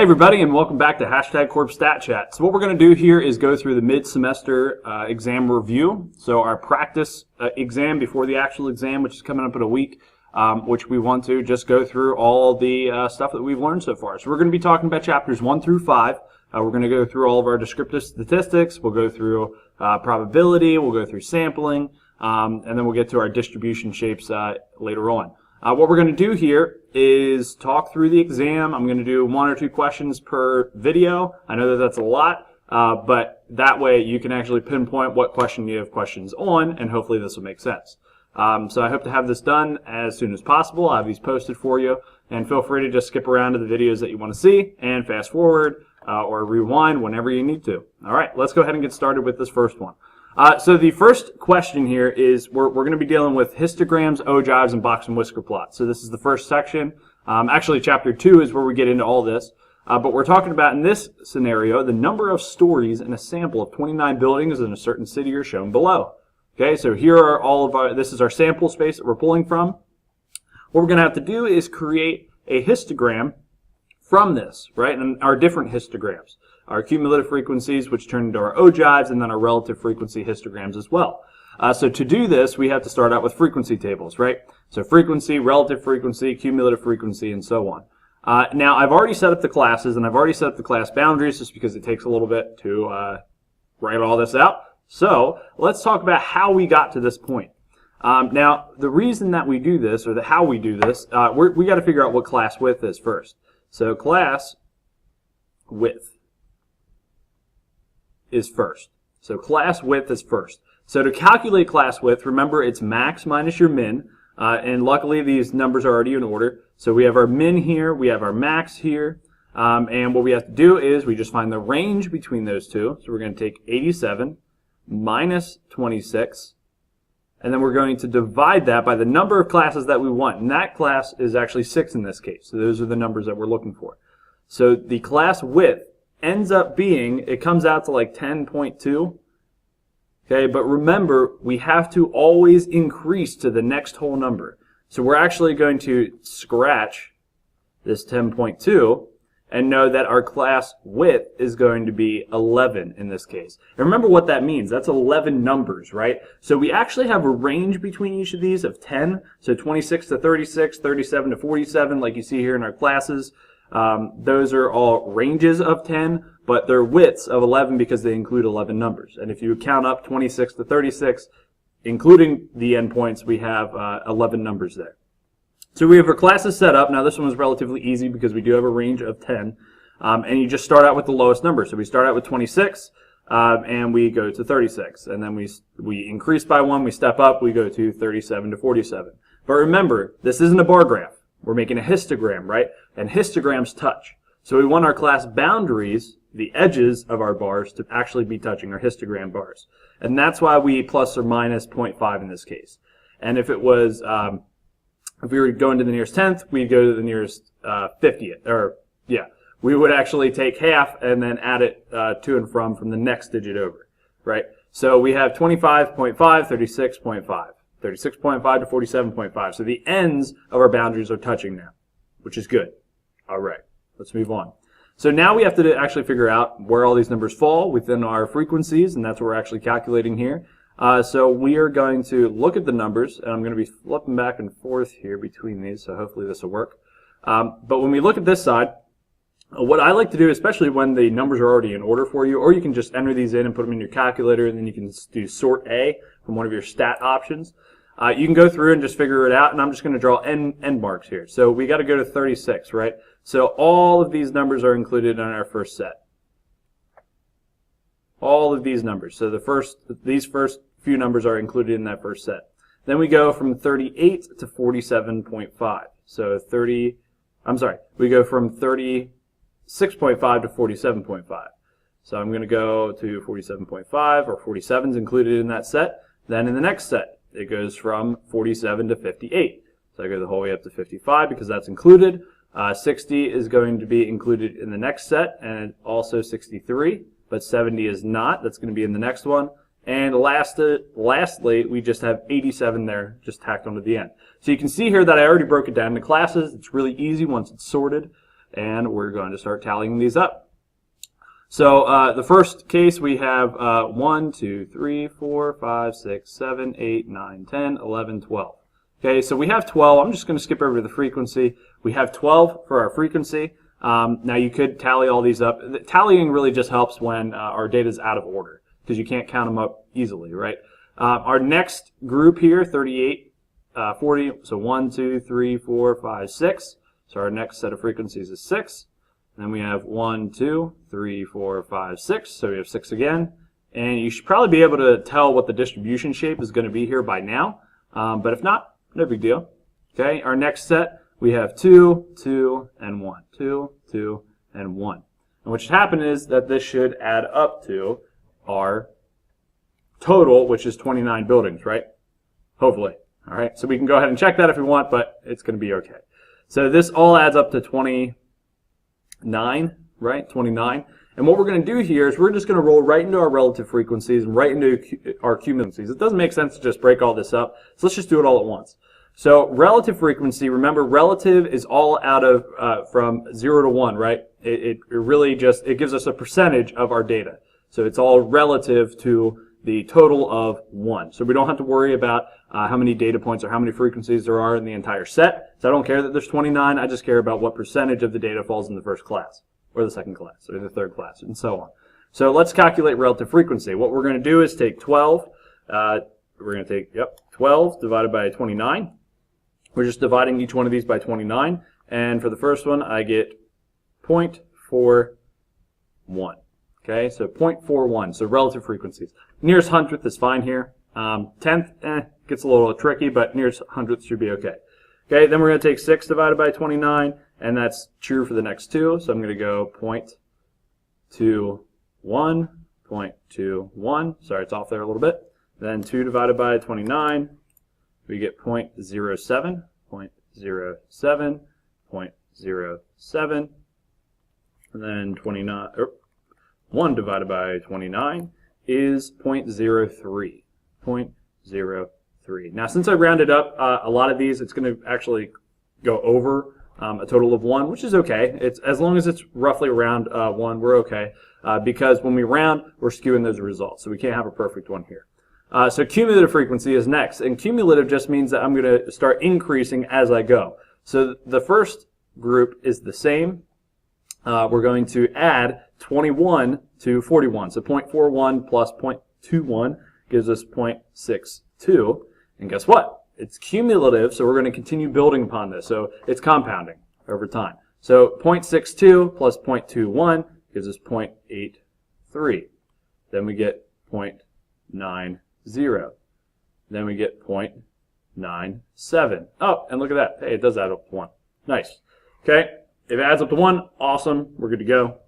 Hey everybody, and welcome back to #Korb Stat Chat. So what we're going to do here is go through the mid-semester exam review. So our practice exam before the actual exam, which is coming up in a week, which we want to just go through all the stuff that we've learned so far. So we're going to be talking about chapters 1 through 5. We're going to go through all of our descriptive statistics. We'll go through probability. We'll go through sampling, and then we'll get to our distribution shapes later on. What we're going to do here is talk through the exam. I'm going to do 1 or 2 questions per video. I know that that's a lot, but that way you can actually pinpoint what question you have questions on, and hopefully this will make sense. So I hope to have this done as soon as possible. I'll have these posted for you, and feel free to just skip around to the videos that you want to see and fast forward or rewind whenever you need to. All right, let's go ahead and get started with this first one. So the first question here is we're going to be dealing with histograms, ogives, and box and whisker plots. So this is the first section. Actually, chapter 2 is where we get into all this. But we're talking about, in this scenario, the number of stories in a sample of 29 buildings in a certain city are shown below. Okay, so here are all of our, this is our sample space that we're pulling from. What we're going to have to do is create a histogram from this, right, and our different histograms. Our cumulative frequencies, which turn into our ogives, and then our relative frequency histograms as well. So to do this, we have to start out with frequency tables, right? So frequency, relative frequency, cumulative frequency, and so on. Now, I've already set up the classes, and I've already set up the class boundaries just because it takes a little bit to write all this out. So let's talk about how we got to this point. Now, the reason that we do this, or how we do this, we got to figure out what class width is first. So class width is first. So class width is first. So to calculate class width, remember it's max minus your min, and luckily these numbers are already in order. So we have our min here, we have our max here, and what we have to do is we just find the range between those two. So we're going to take 87 minus 26, and then we're going to divide that by the number of classes that we want, and that class is actually 6 in this case. So those are the numbers that we're looking for. So the class width ends up being, it comes out to like 10.2. Okay, but remember, we have to always increase to the next whole number. So we're actually going to scratch this 10.2 and know that our class width is going to be 11 in this case. And remember what that means. That's 11 numbers, right? So we actually have a range between each of these of 10. So 26 to 36, 37 to 47, like you see here in our classes. Those are all ranges of 10, but they're widths of 11 because they include 11 numbers. And if you count up 26 to 36, including the endpoints, we have 11 numbers there. So we have our classes set up. Now this one was relatively easy because we do have a range of 10. And you just start out with the lowest number. So we start out with 26, and we go to 36. And then we increase by 1, we step up, we go to 37 to 47. But remember, this isn't a bar graph. We're making a histogram, right? And histograms touch. So we want our class boundaries, the edges of our bars, to actually be touching our histogram bars. And that's why we plus or minus 0.5 in this case. And if it was, if we were going to the nearest 10th, we'd go to the nearest 50th. Or, yeah, we would actually take half and then add it to and from the next digit over, right? So we have 25.5, 36.5. 36.5 to 47.5. So the ends of our boundaries are touching now, which is good. All right, let's move on. So now we have to actually figure out where all these numbers fall within our frequencies, and that's what we're actually calculating here. So we are going to look at the numbers, and I'm going to be flipping back and forth here between these, so hopefully this will work. But when we look at this side, what I like to do, especially when the numbers are already in order for you, or you can just enter these in and put them in your calculator, and then you can do sort A from one of your stat options. You can go through and just figure it out, and I'm just going to draw end marks here. So we got to go to 36, right? So all of these numbers are included in our first set. All of these numbers. So these first few numbers are included in that first set. Then we go from 38 to 47.5. So we go from 36.5 to 47.5. So I'm going to go to 47.5, or 47 is included in that set. Then in the next set, it goes from 47 to 58. So I go the whole way up to 55 because that's included. 60 is going to be included in the next set, and also 63, but 70 is not. That's going to be in the next one. And lastly, we just have 87 there, just tacked onto the end. So you can see here that I already broke it down into classes. It's really easy once it's sorted. and we're going to start tallying these up. So the first case we have 1, 2, 3, 4, 5, 6, 7, 8, 9, 10, 11, 12. Okay, so we have 12. I'm just going to skip over to the frequency. We have 12 for our frequency. Now you could tally all these up. Tallying really just helps when our data is out of order because you can't count them up easily, right? Our next group here, 38, 40, so 1, 2, 3, 4, 5, 6. So our next set of frequencies is 6. Then we have 1, 2, 3, 4, 5, 6. So we have 6 again. And you should probably be able to tell what the distribution shape is going to be here by now. But if not, no big deal. Okay, our next set, we have 2, 2, and 1. 2, 2, and 1. And what should happen is that this should add up to our total, which is 29 buildings, right? Hopefully. All right, so we can go ahead and check that if we want, but it's going to be okay. So this all adds up to 29, right? 29. And what we're going to do here is we're just going to roll right into our relative frequencies and right into our cumulative. It doesn't make sense to just break all this up, so let's just do it all at once. So relative frequency, remember relative is all out of from 0 to 1, right? It really just, it gives us a percentage of our data. So it's all relative to the total of 1. So we don't have to worry about how many data points or how many frequencies there are in the entire set. So I don't care that there's 29, I just care about what percentage of the data falls in the first class, or the second class, or the third class, and so on. So let's calculate relative frequency. What we're going to do is take 12, we're going to take, 12 divided by 29. We're just dividing each one of these by 29, and for the first one, I get 0.41. Okay, so 0.41, so relative frequencies. Nearest hundredth is fine here. Tenth, gets a little tricky, but nearest hundredth should be okay. Okay, then we're going to take 6 divided by 29, and that's true for the next two, so I'm going to go 0.21, 0.21. Sorry, it's off there a little bit. Then 2 divided by 29, we get 0.07, 0.07, 0.07, and then 1 divided by 29 is 0.03, 0.03. Now, since I rounded up a lot of these, it's going to actually go over a total of 1, which is okay. It's as long as it's roughly around 1, we're okay, because when we round, we're skewing those results, so we can't have a perfect one here. So cumulative frequency is next, and cumulative just means that I'm going to start increasing as I go. So the first group is the same. We're going to add 21 to 41. So 0.41 plus 0.21 gives us 0.62. And guess what? It's cumulative, so we're going to continue building upon this. So it's compounding over time. So 0.62 plus 0.21 gives us 0.83. Then we get 0.90. Then we get 0.97. Oh, and look at that. Hey, it does add up to 1. Nice. Okay. If it adds up to 1, awesome. We're good to go.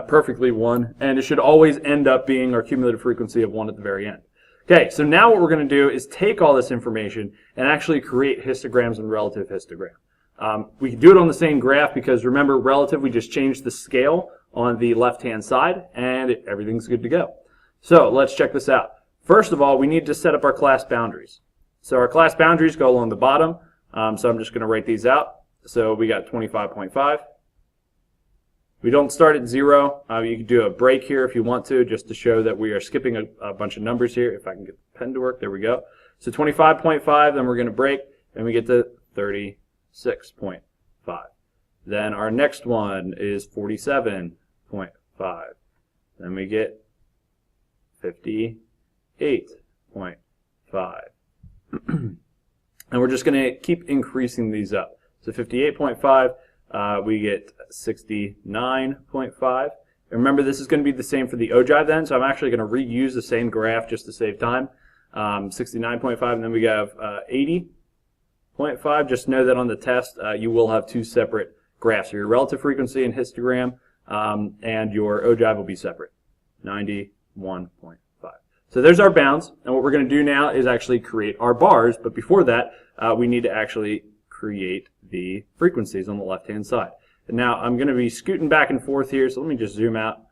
Perfectly 1. And it should always end up being our cumulative frequency of 1 at the very end. Okay, so now what we're going to do is take all this information and actually create histograms and relative histogram. We can do it on the same graph because remember, relative, we just changed the scale on the left-hand side and everything's good to go. So let's check this out. First of all, we need to set up our class boundaries. So our class boundaries go along the bottom. So I'm just going to write these out. So we got 25.5. We don't start at 0. You can do a break here if you want to, just to show that we are skipping a bunch of numbers here. If I can get the pen to work, there we go. So 25.5, then we're going to break, and we get to 36.5. Then our next one is 47.5. Then we get 58.5. And we're just going to keep increasing these up. So 58.5, we get 69.5. Remember, this is going to be the same for the ogive then, so I'm actually going to reuse the same graph just to save time. 69.5, and then we have 80.5. Just know that on the test, you will have two separate graphs. So your relative frequency and histogram and your ogive will be separate. 91.5. So there's our bounds, and what we're going to do now is actually create our bars, but before that, we need to actually create the frequencies on the left-hand side. And now I'm going to be scooting back and forth here, so let me just zoom out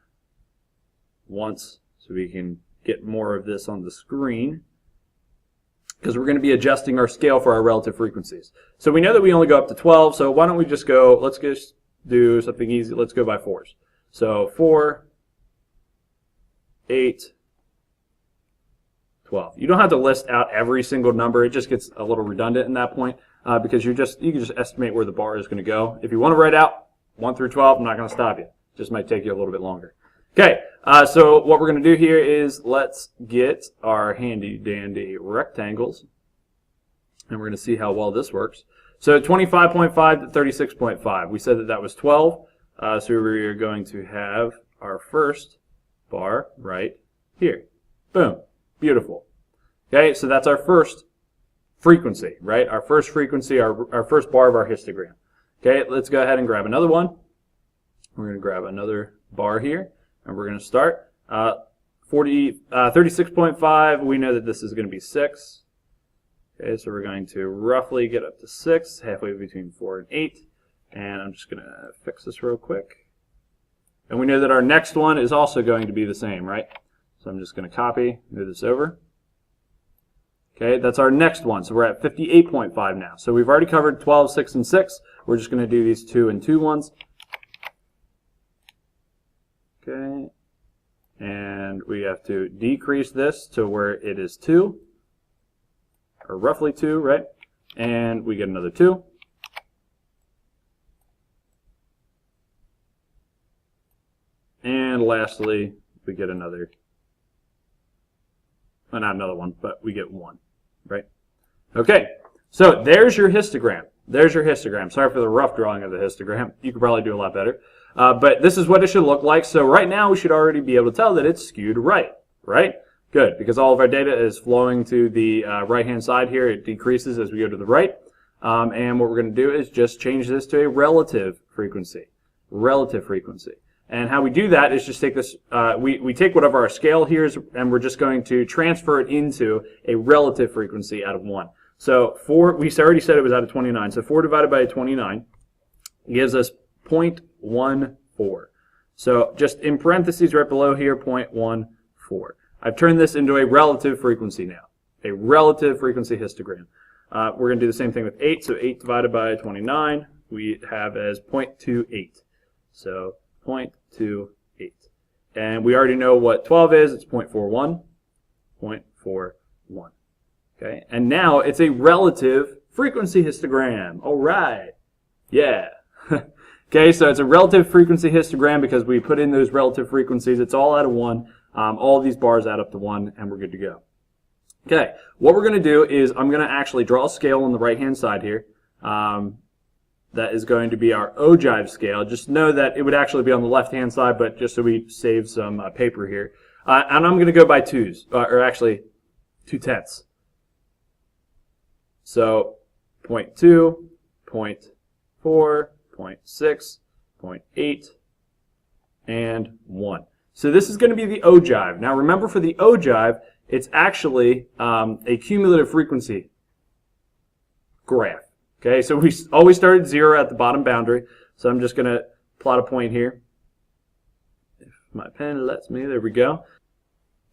once so we can get more of this on the screen, because we're going to be adjusting our scale for our relative frequencies. So we know that we only go up to 12, so why don't we just go, let's just do something easy. Let's go by 4s. So 4, 8, 12. You don't have to list out every single number. It just gets a little redundant in that point because you can just estimate where the bar is going to go. If you want to write out 1 through 12, I'm not going to stop you. It just might take you a little bit longer. Okay, so what we're going to do here is let's get our handy dandy rectangles, and we're going to see how well this works. So 25.5 to 36.5. We said that that was 12, so we're going to have our first bar right here. Boom. Beautiful. Okay, so that's our first frequency, right? Our first frequency, our first bar of our histogram. Okay, let's go ahead and grab another one. We're going to grab another bar here, and we're going to start. 36.5, we know that this is going to be 6. Okay, so we're going to roughly get up to 6, halfway between 4 and 8. And I'm just going to fix this real quick. And we know that our next one is also going to be the same, right? So I'm just going to copy, move this over. Okay, that's our next one. So we're at 58.5 now. So we've already covered 12, 6, and 6. We're just going to do these 2 and 2 ones. Okay, and we have to decrease this to where it is 2, or roughly 2, right? And we get another 2. And lastly, we get another, well, not another one, but we get 1, right? Okay, so there's your histogram. There's your histogram. Sorry for the rough drawing of the histogram. You could probably do a lot better. But this is what it should look like. So right now we should already be able to tell that it's skewed right, right? Good, because all of our data is flowing to the right-hand side here. It decreases as we go to the right. And what we're going to do is just change this to a relative frequency. Relative frequency. And how we do that is just take this, we take whatever our scale here is, and we're just going to transfer it into a relative frequency out of 1. So 4, we already said it was out of 29. So 4 divided by 29 gives us 0.14. So just in parentheses right below here, 0.14. I've turned this into a relative frequency now, a relative frequency histogram. We're going to do the same thing with 8. So 8 divided by 29 we have as 0.28. So 0.28. And we already know what 12 is. It's 0.41. 0.41. Okay. And now it's a relative frequency histogram. All right. Yeah. Okay, so it's a relative frequency histogram because we put in those relative frequencies. It's all out of 1. All of these bars add up to 1, and we're good to go. Okay, what we're going to do is I'm going to actually draw a scale on the right-hand side here. That is going to be our Ogives scale. Just know that it would actually be on the left-hand side, but just so we save some paper here. And I'm going to go by 2s, or actually 2/10. So 0.2, 0.4, 0.6, 0.8, and 1. So this is going to be the ogive. Now remember, for the ogive, it's actually a cumulative frequency graph. Okay, so we always start at 0 at the bottom boundary. So I'm just going to plot a point here. If my pen lets me, there we go.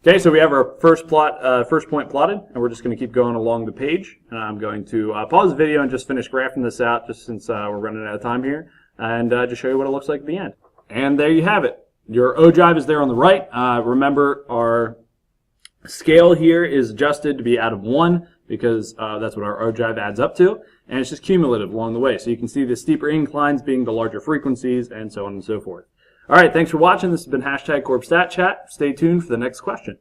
Okay, so we have our first point plotted, and we're just going to keep going along the page. And I'm going to pause the video and just finish graphing this out, just since we're running out of time here, and just show you what it looks like at the end. And there you have it. Your ogive is there on the right. Remember, our scale here is adjusted to be out of 1 because that's what our ogive adds up to, and it's just cumulative along the way. So you can see the steeper inclines being the larger frequencies, and so on and so forth. All right, thanks for watching. This has been #KorbStatChat. Stay tuned for the next question.